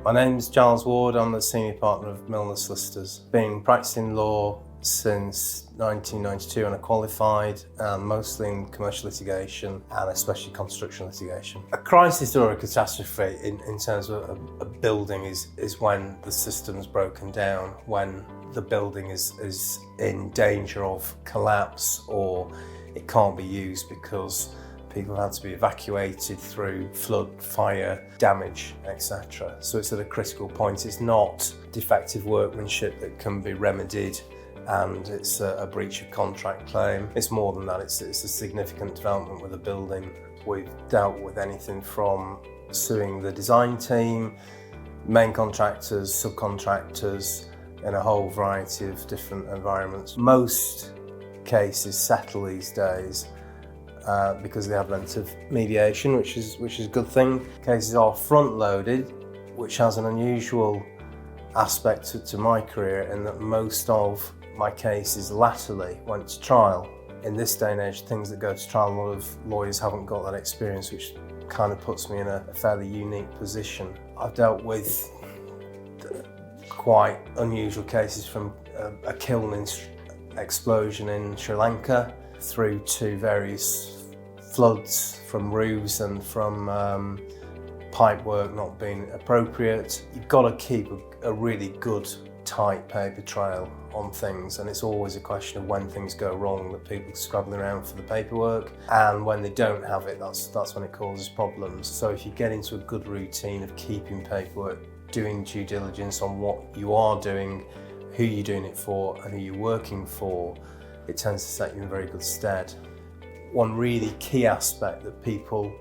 My name's Giles Ward, I'm the senior partner of Milners Solicitors. Been practicing law since 1992 and I qualified, mostly in commercial litigation and especially construction litigation. A crisis or a catastrophe in terms of a building is when the system's broken down, when the building is in danger of collapse or it can't be used because people have had to be evacuated through flood, fire, damage, etc. So it's at a critical point. It's not defective workmanship that can be remedied and it's a breach of contract claim. It's more than that, it's a significant development with a building. We've dealt with anything from suing the design team, main contractors, subcontractors, in a whole variety of different environments. Most cases settle these days because of the advent of mediation, which is a good thing. Cases are front-loaded, which has an unusual aspect to my career in that most of my cases latterly went to trial. In this day and age, things that go to trial, a lot of lawyers haven't got that experience, which kind of puts me in a fairly unique position. I've dealt with quite unusual cases from a kiln explosion in Sri Lanka through to various floods from roofs and from pipe work not being appropriate. You've got to keep a really good, tight paper trail on things, and it's always a question of when things go wrong that people are scrabbling around for the paperwork, and when they don't have it, that's when it causes problems. So if you get into a good routine of keeping paperwork, doing due diligence on what you are doing, who you're doing it for and who you're working for, it tends to set you in very good stead. One really key aspect that people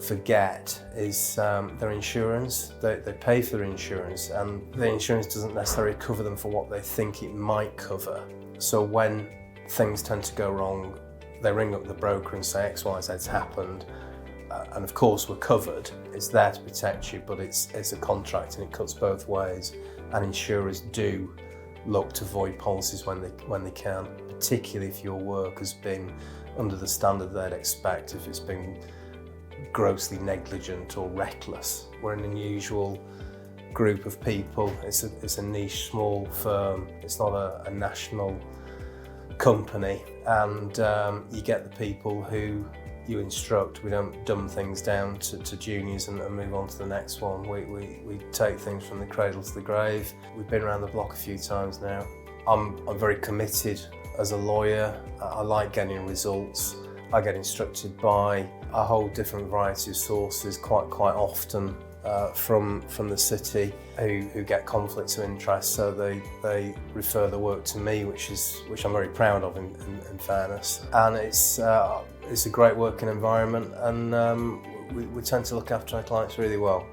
forget is their insurance. They pay for their insurance and the insurance doesn't necessarily cover them for what they think it might cover. So when things tend to go wrong, they ring up the broker and say XYZ's happened, and of course we're covered. It's there to protect you, but it's a contract and it cuts both ways, and insurers do look to void policies when they can, particularly if your work has been under the standard they'd expect, if it's been grossly negligent or reckless. We're an unusual group of people. It's a niche, small firm. It's not a national company, and you get the people who you instruct. We don't dumb things down to juniors and move on to the next one. We take things from the cradle to the grave. We've been around the block a few times now. I'm very committed as a lawyer. I like getting results. I get instructed by a whole different variety of sources quite often from the city who get conflicts of interest, so they refer the work to me, which I'm very proud of in fairness. And it's a great working environment, and we tend to look after our clients really well.